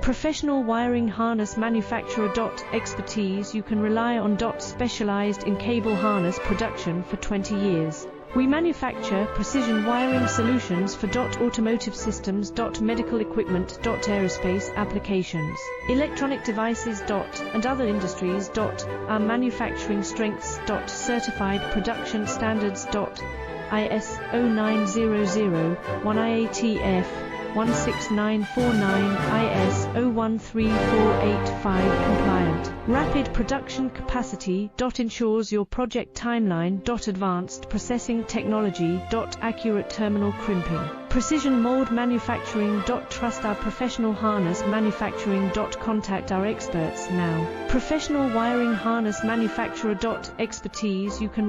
Professional wiring harness manufacturer. Expertise. You can rely on. Specialized in cable harness production for 20 years. We manufacture precision wiring solutions for. Automotive systems. Medical equipment. Aerospace applications. Electronic devices. And other industries. Our manufacturing strengths. Certified production standards. IS 0900 1 IATF 16949 IS 013485 compliant. Rapid production capacity. Ensures your project timeline. Advanced processing technology. Accurate terminal crimping. Precision mold manufacturing. Trust our professional harness manufacturing. Contact our experts now. Professional wiring harness manufacturer. Expertise. You can